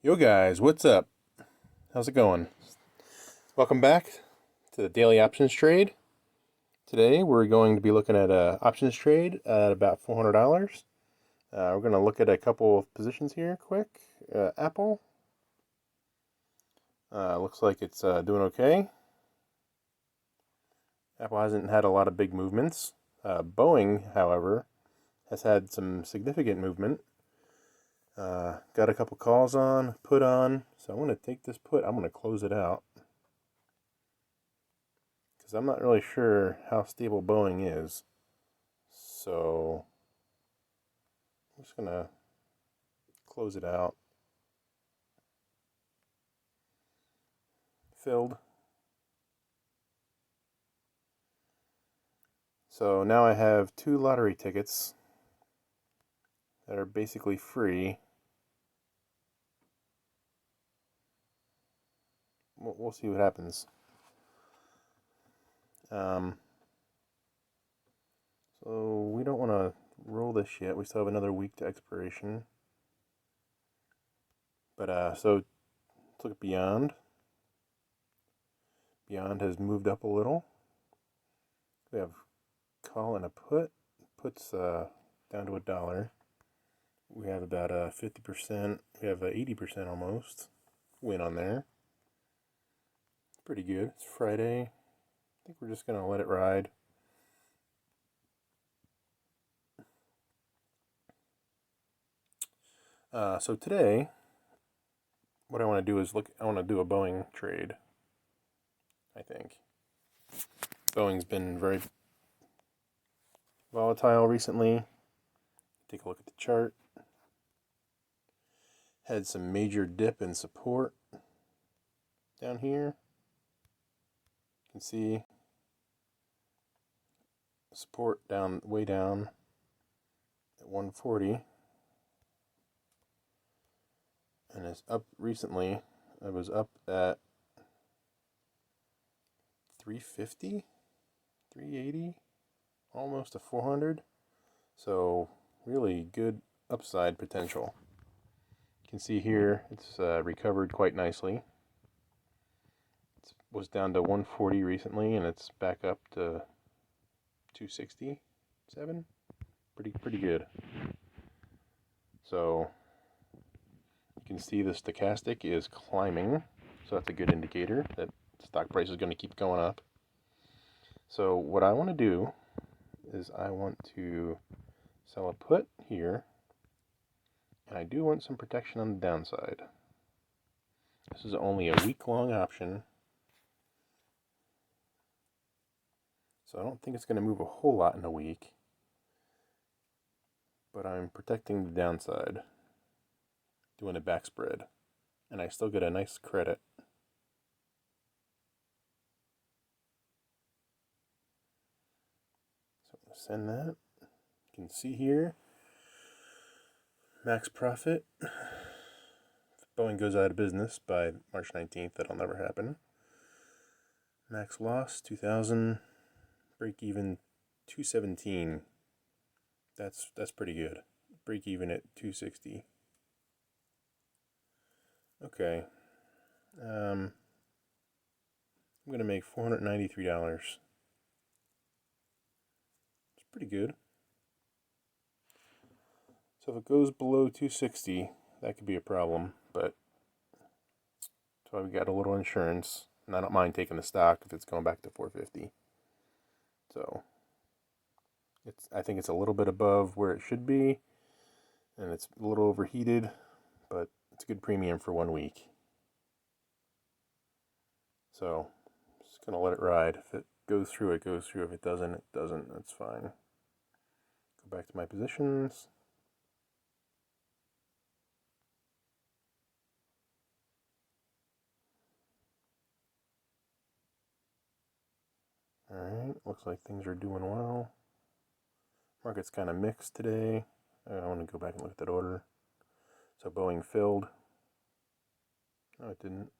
Yo guys, what's up? How's it going? Welcome back to the daily options trade. Today we're going to be looking at a options trade at about $400. We're going to look at a couple of positions here quick. Apple looks like it's doing okay. Apple hasn't had a lot of big movements. Boeing, however, has had some significant movement. Got a couple calls on, put on. So I'm going to take this put. I'm going to close it out. Because I'm not really sure how stable Boeing is. So I'm just going to close it out. Filled. So now I have 2 lottery tickets that are basically free. We'll see what happens. So we don't want to roll this yet. We still have another week to expiration. But so let's look at Beyond. Beyond has moved up a little. We have call and a put. Puts down to $1. We have about 50%. We have 80% almost win on there. Pretty good. It's Friday. I think we're just going to let it ride. So today, what I want to do is I want to do a Boeing trade, I think. Boeing's been very volatile recently. Take a look at the chart. Had some major dip in support down here. You can see support down, way down at 140. And it's up recently. I was up at 350, 380, almost to 400. So really good upside potential. You can see here it's recovered quite nicely. It was down to 140 recently, and it's back up to 267. Pretty good. So you can see the stochastic is climbing, so that's a good indicator that stock price is going to keep going up. So what I want to do is I want to sell a put here, and I do want some protection on the downside. This is only a week-long option, so I don't think it's going to move a whole lot in a week, but I'm protecting the downside, doing a backspread, and I still get a nice credit. So I'm going to send that. You can see here, max profit. If Boeing goes out of business by March 19th, that'll never happen. Max loss, 2,000. Break even, 217. That's pretty good. Break even at 260. Okay. I'm going to make $493. It's pretty good. So if it goes below 260, that could be a problem, but that's why we got a little insurance. And I don't mind taking the stock if it's going back to 450. So I think it's a little bit above where it should be, and it's a little overheated, but it's a good premium for 1 week. So I'm just going to let it ride. If it goes through, it goes through. If it doesn't, it doesn't. That's fine. Go back to my positions. Alright, looks like things are doing well. Market's kind of mixed today. I want to go back and look at that order. So Boeing filled. No, it didn't.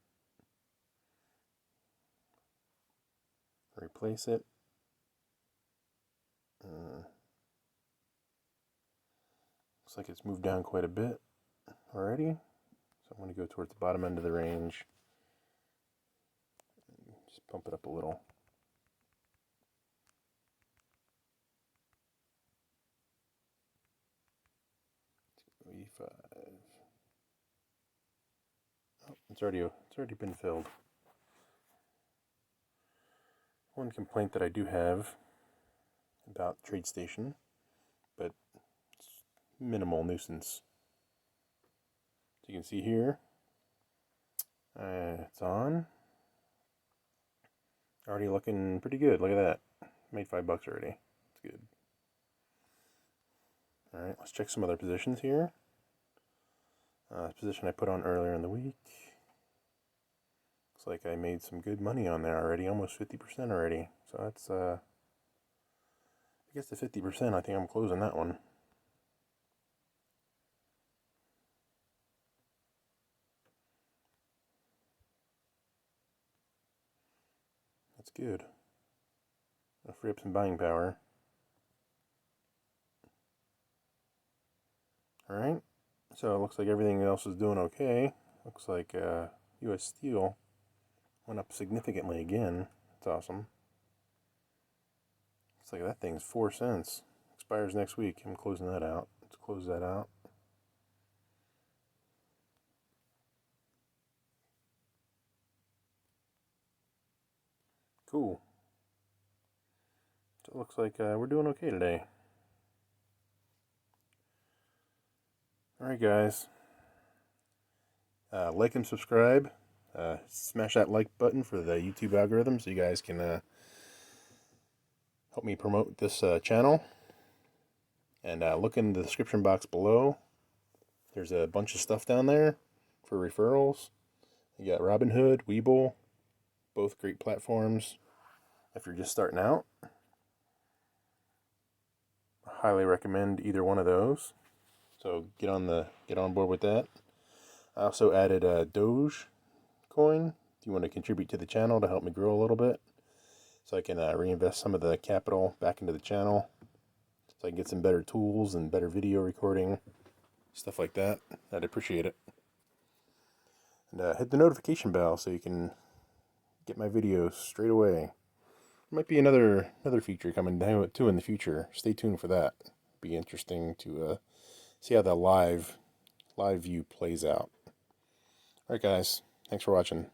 Replace it. Looks like it's moved down quite a bit already. So I'm going to go towards the bottom end of the range. Just pump it up a little. E5. Oh, it's already been filled. One complaint that I do have about TradeStation, but it's minimal nuisance. So you can see here, it's on. Already looking pretty good. Look at that. Made $5 already. It's good. Alright, let's check some other positions here. Position I put on earlier in the week. Looks like I made some good money on there already, almost 50% already. So that's, I guess the 50%, I think I'm closing that one. That's good. I'll free up some buying power. Alright, so it looks like everything else is doing okay. Looks like US Steel went up significantly again. That's awesome. Looks like that thing's 4 cents. Expires next week. I'm closing that out. Let's close that out. Cool. So it looks like we're doing okay today. Alright guys, like and subscribe, smash that like button for the YouTube algorithm so you guys can help me promote this channel, and look in the description box below. There's a bunch of stuff down there for referrals. You got Robinhood, Webull, both great platforms if you're just starting out. I highly recommend either one of those. So get on board with that. I also added a Doge coin if you want to contribute to the channel to help me grow a little bit, so I can reinvest some of the capital back into the channel, so I can get some better tools and better video recording, stuff like that. I'd appreciate it. And hit the notification bell so you can get my videos straight away. Might be another feature coming down too in the future. Stay tuned for that. Be interesting to see how the live view plays out. Alright guys, thanks for watching.